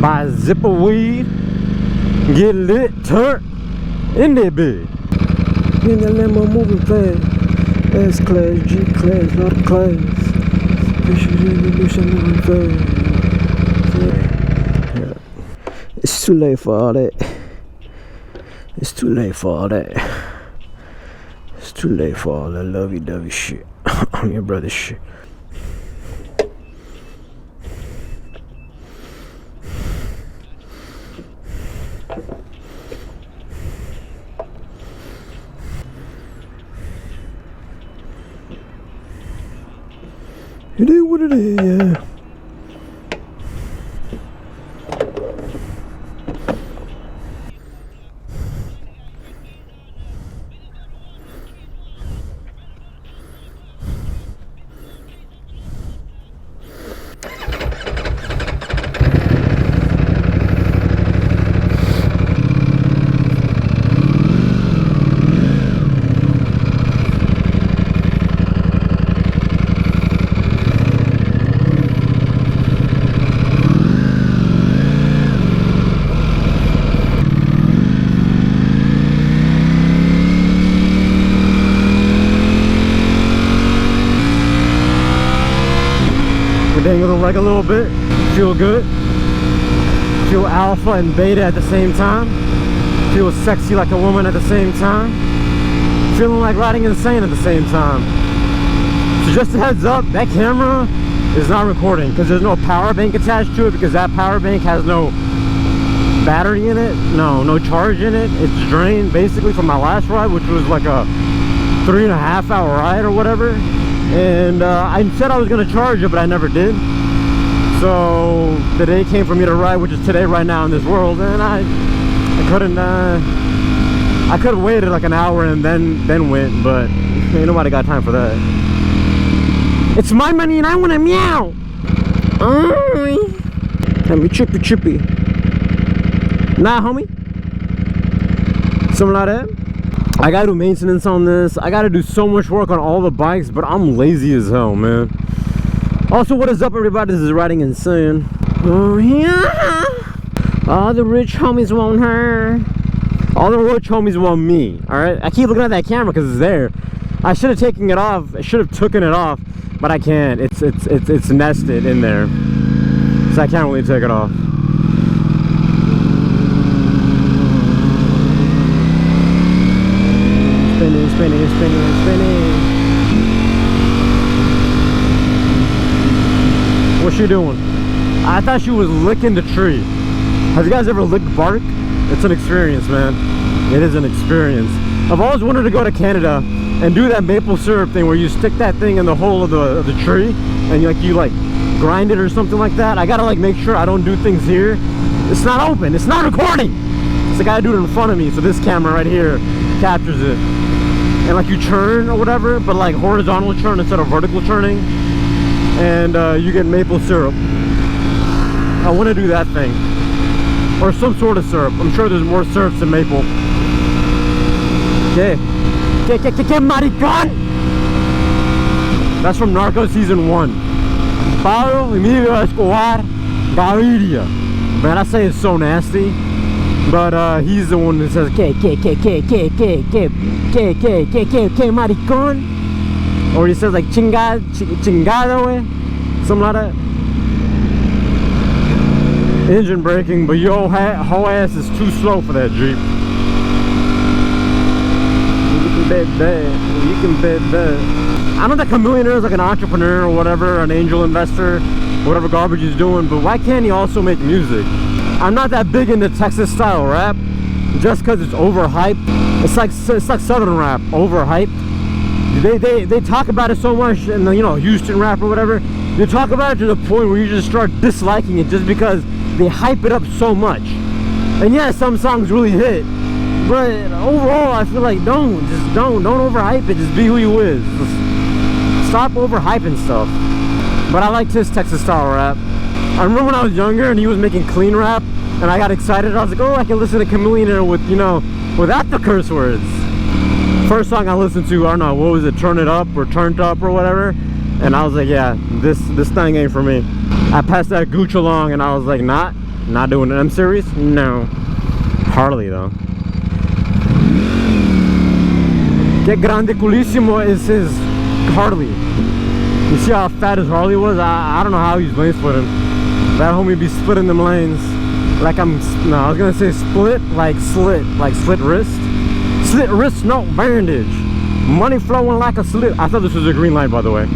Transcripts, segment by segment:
buy a zip of weed, get lit, turn in that bed. In the limo moving fast. S class, G class, lot of class. Moving fast. Yeah. It's too late for all that. It's too late for all that. It's too late for all that lovey-dovey shit. I'm your brother's shit. It is what it is, yeah. Dangle the leg a little bit, feel good, feel alpha and beta at the same time, feel sexy like a woman at the same time, feeling like riding insane at the same time. So just a heads up, that camera is not recording because there's no power bank attached to it, because that power bank has no battery in it, no charge in it. It's drained basically from my last ride, which was like a 3.5 hour ride or whatever. And I said I was going to charge it, but I never did. So the day came for me to ride, which is today, right now in this world, and I couldn't I could have waited like an hour and then went, but ain't nobody got time for that. It's my money and I want to meow. Let me chippy. Nah, homie. Something like that. I gotta do maintenance on this. I gotta do so much work on all the bikes, but I'm lazy as hell, man. Also, what is up, everybody? This is Riding Insane. Oh yeah. All the rich homies want her. All the rich homies want me. All right. I keep looking at that camera because it's there. I should have taken it off. I should have taken it off, but I can't. It's nested in there, so I can't really take it off. Spinning. What's she doing? I thought she was licking the tree. Have you guys ever licked bark? It's an experience, man. It is an experience. I've always wanted to go to Canada and do that maple syrup thing where you stick that thing in the hole of the tree and you grind it or something like that. I gotta make sure I don't do things here. It's not open. It's not recording. So I gotta do it in front of me, so this camera right here captures it. And you churn or whatever, but horizontal churn instead of vertical churning, and you get maple syrup. I want to do that thing, or some sort of syrup. I'm sure there's more syrups than maple. Okay, maricón. That's from Narcos season 1. Pablo Emilio Escobar Gaviria. Man, I say it's so nasty. But he's the one that says que maricón, or he says chingado, something like that. Engine braking, but your whole ass is too slow for that Jeep. You can bet that. I know that Chameleonaire is an entrepreneur or whatever, an angel investor, whatever garbage he's doing, but why can't he also make music? I'm not that big into Texas style rap, just because it's overhyped. It's like Southern rap, overhyped. They talk about it so much, and Houston rap or whatever. They talk about it to the point where you just start disliking it just because they hype it up so much. And yeah, some songs really hit, but overall, I feel like don't overhype it. Just be who you is. Just stop overhyping stuff. But I liked his Texas style rap. I remember when I was younger and he was making clean rap, and I got excited. I was like, oh, I can listen to Chameleonaire with, without the curse words. First song I listened to, I don't know, what was it, Turn It Up or Turned Up or whatever. And I was like, yeah, this thing ain't for me. I passed that gooch along and I was like, nah, Not doing an M series? No. Harley though. Que grande culissimo is his Harley. You see how fat his Harley was? I don't know how he's lane splitting. That homie be splitting them lanes like I was gonna say split, like slit wrist. Slit wrist, no bandage. Money flowing like a slit. I thought this was a green light, by the way.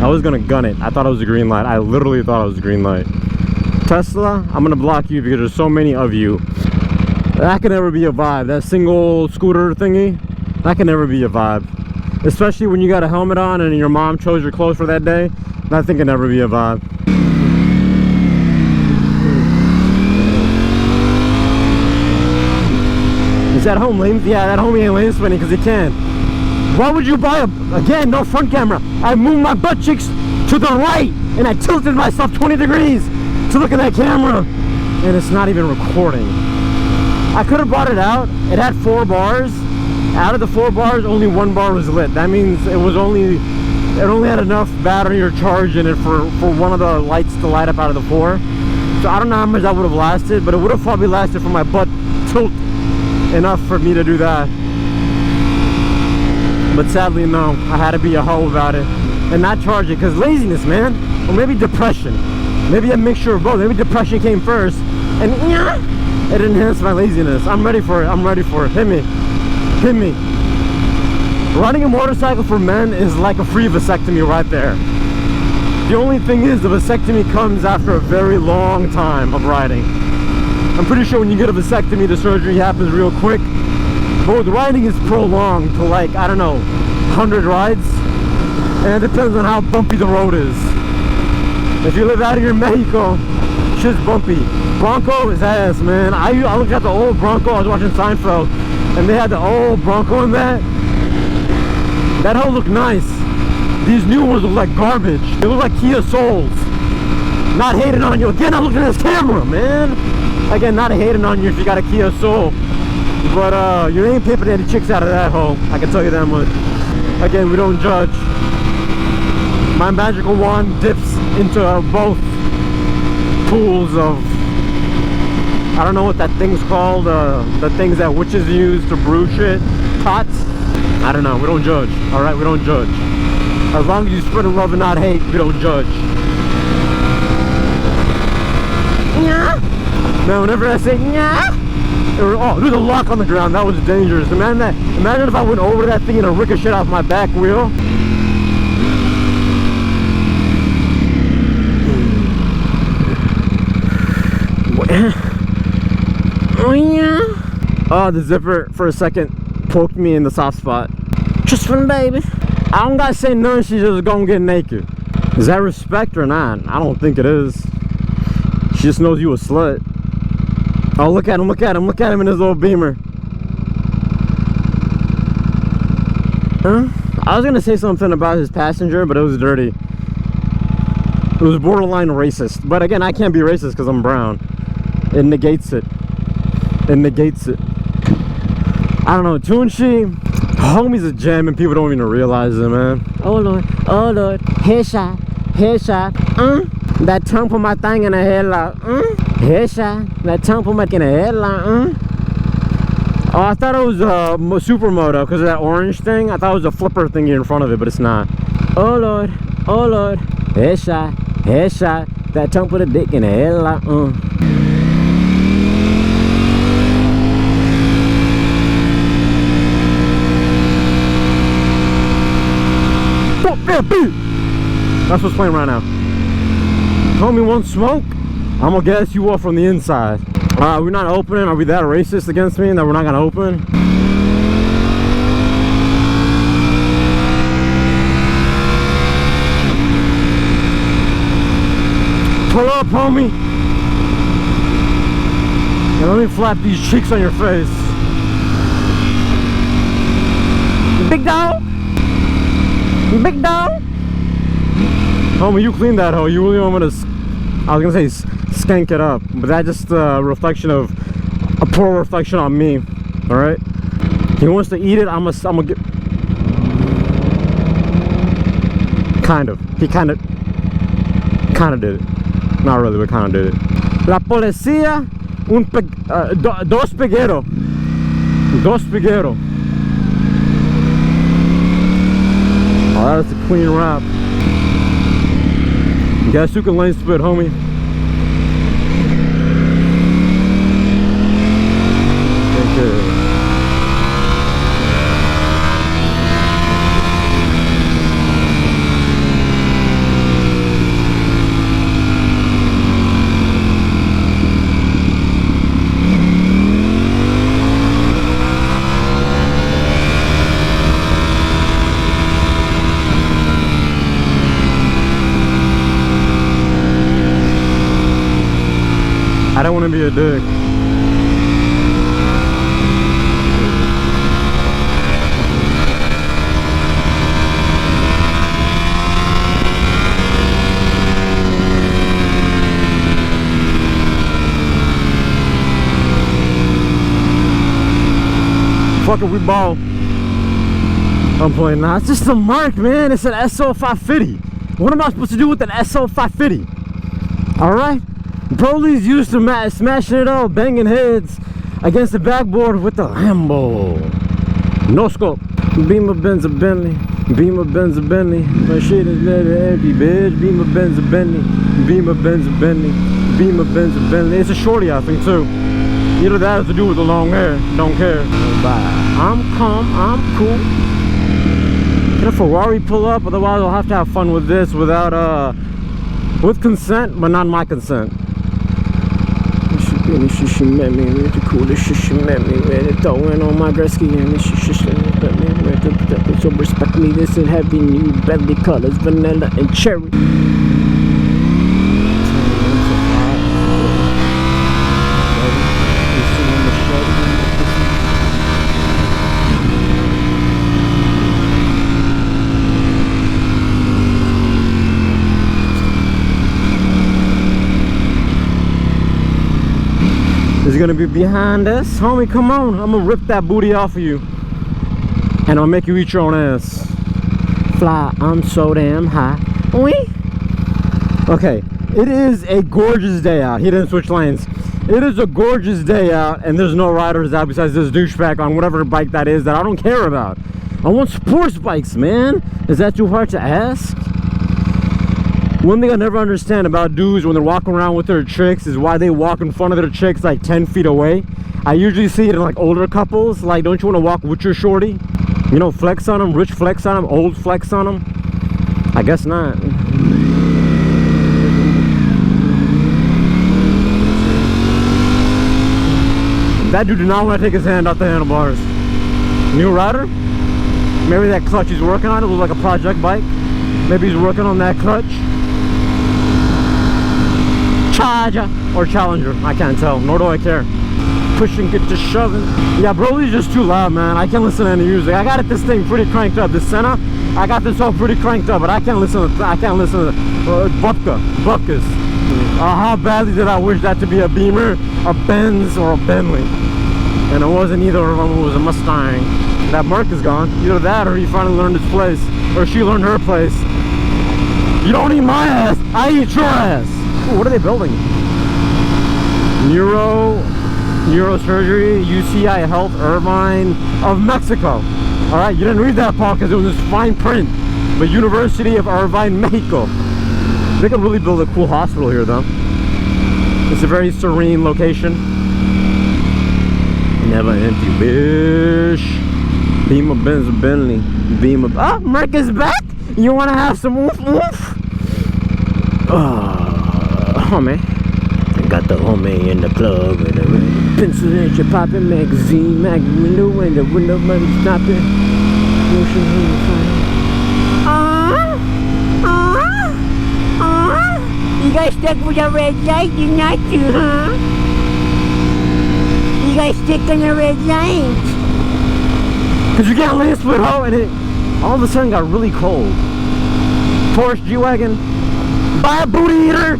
I was gonna gun it. I thought it was a green light. I literally thought it was a green light. Tesla, I'm gonna block you because there's so many of you. That can never be a vibe. That single scooter thingy, that can never be a vibe. Especially when you got a helmet on and your mom chose your clothes for that day. That thing can never be a vibe. Is that home lane? Yeah, that homie ain't lane spinning because he can. Why would you buy again, no front camera. I moved my butt cheeks to the right and I tilted myself 20 degrees to look at that camera. And it's not even recording. I could have brought it out. It had 4 bars. Out of the 4 bars, only 1 bar was lit. That means it only had enough battery or charge in it for one of the lights to light up out of the 4. So I don't know how much that would have lasted, but it would have probably lasted for my butt tilt enough for me to do that. But sadly, no. I had to be a hoe about it and not charge it because laziness, man. Or maybe depression. Maybe a mixture of both. Maybe depression came first and it enhanced my laziness. I'm ready for it. I'm ready for it. Hit me. Hit me. Riding a motorcycle for men is like a free vasectomy right there. The only thing is the vasectomy comes after a very long time of riding. I'm pretty sure when you get a vasectomy, the surgery happens real quick. But with riding is prolonged to like, I don't know, 100 rides. And it depends on how bumpy the road is. If you live out here in Mexico, shit's bumpy. Bronco is ass, man. I looked at the old Bronco. I was watching Seinfeld and they had the old Bronco in that. That hoe looked nice. These new ones look like garbage. They look like Kia Souls. Not hating on you. Again, I'm looking at this camera, man. Again, not hating on you if you got a Kia Soul. But you ain't pimping any chicks out of that hole. I can tell you that much. Again, we don't judge. My magical wand dips into both pools of, I don't know what that thing's called, the things that witches use to brew shit, pots. I don't know, we don't judge, alright, we don't judge. As long as you spread love and not hate, we don't judge. Now whenever I say oh, there's a lock on the ground, that was dangerous. Imagine if I went over that thing and a ricochet off my back wheel. Oh, the zipper for a second poked me in the soft spot. Just for the baby. I don't gotta say none, she's just gonna get naked. Is that respect or not? I don't think it is. She just knows you a slut. Oh, look at him, look at him, look at him in his little Beamer. Huh? I was gonna say something about his passenger, but it was dirty. It was borderline racist. But again, I can't be racist because I'm brown. It negates it. It negates it. I don't know, Tunchi, homie's a gem and people don't even realize it, man. Oh Lord, headshot, headshot, that tongue put my thing in the headlock, headshot, that tongue put my thing in the headlock, Oh, I thought it was a supermoto because of that orange thing. I thought it was a flipper thingy in front of it, but it's not. Oh Lord, headshot, headshot, that tongue put a dick in the headlock, That's what's playing right now. Homie won't smoke. I'm gonna gas you off from the inside. We're not opening. Are we that racist against me that we're not gonna open? Pull up, homie. And let me flap these cheeks on your face. Big dog. Big dog. Homie, you clean that hoe. You really want me to, I was gonna say skank it up, but that's just a reflection of, a poor reflection on me. Alright? He wants to eat it, I'm gonna get, kind of. He kind of did it. Not really, but kind of did it. La policía, dos pegueros. Dos pegueros. Oh, that's a clean wrap. Guess who can lane split, homie? I don't want to be a dick. Fuck it, we ball. I'm playing now. It's just a Merc, man. It's an SL550. What am I supposed to do with an SL550? Alright? Broly's used to smashing it all, banging heads against the backboard with the Lambo. No scope. Beamer Benz a Bentley. Beamer Benz a Bentley. My shit is empty, bitch. Beamer Benz a Bentley. Beamer Benz a Bentley. Beamer Benz a Bentley. It's a shorty, I think, too. Either that or to do with the long hair. Don't care. Bye. I'm calm. I'm cool. Can a Ferrari pull up? Otherwise, I'll have to have fun with this without, with consent, but not my consent. She met me with the coolest shit. She met me with it. Throwing on my Gretzky and this shit. She met me with it. So respect me. This is heavy new belly colors, vanilla and cherry. Is gonna be behind us, homie. Come on, I'm gonna rip that booty off of you, and I'll make you eat your own ass. Fly, I'm so damn high. Wee. Okay, it is a gorgeous day out. He didn't switch lanes. It is a gorgeous day out, and there's no riders out besides this douchebag on whatever bike that is that I don't care about. I want sports bikes, man. Is that too hard to ask? One thing I never understand about dudes when they're walking around with their chicks is why they walk in front of their chicks like 10 feet away. I usually see it in like older couples. Like, don't you want to walk with your shorty? You know, flex on them, rich flex on them, old flex on them? I guess not. That dude did not want to take his hand off the handlebars. New rider? Maybe that clutch he's working on, it looks like a project bike. Maybe he's working on that clutch. Charger or Challenger, I can't tell, nor do I care. Pushing, get to shoving. Yeah, Broly's just too loud, man. I can't listen to any music. I got this thing pretty cranked up. This Senna, I got this all pretty cranked up, but I can't listen to Bupkas. How badly did I wish that to be a Beamer, a Benz, or a Bentley? And it wasn't either of them. It was a Mustang. That Merc is gone. Either that or he finally learned his place, or she learned her place. You don't eat my ass, I eat your ass. Ooh, what are they building? Neurosurgery, UCI Health, Irvine of Mexico. All right, you didn't read that part because it was this fine print. But University of Irvine, Mexico. They could really build a cool hospital here, though. It's a very serene location. Never empty, bitch. Beamer Benz Bentley. Beamer. Oh, Merc is back. You want to have some oof oof? Homie. I got the homie in the club with a pencil and your popping magazine, window and the window money stopping. Motion in the fire. You guys stuck with a red light? You're not to, huh? You guys stick on the red light. Cause you got lane split hoe and it all of a sudden got really cold. Porsche G-Wagon. Buy a booty eater.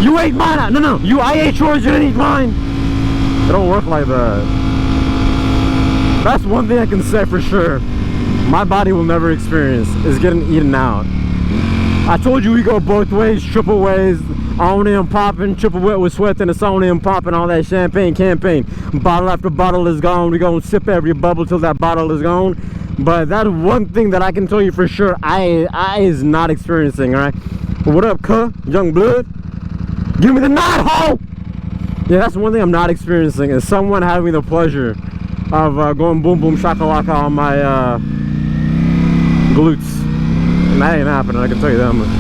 You ate mine. No. I ate yours. You didn't eat mine. It don't work like that. That's one thing I can say for sure. My body will never experience is getting eaten out. I told you we go both ways, triple ways. on in popping, triple wet with sweat, and it's on in popping all that champagne campaign. Bottle after bottle is gone. We're gonna sip every bubble till that bottle is gone. But that's one thing that I can tell you for sure I is not experiencing, alright? What up, cuh? Young blood? Give me the knot, ho! Yeah, that's one thing I'm not experiencing, is someone having the pleasure of going boom boom shakalaka on my glutes. And that ain't happening, I can tell you that much.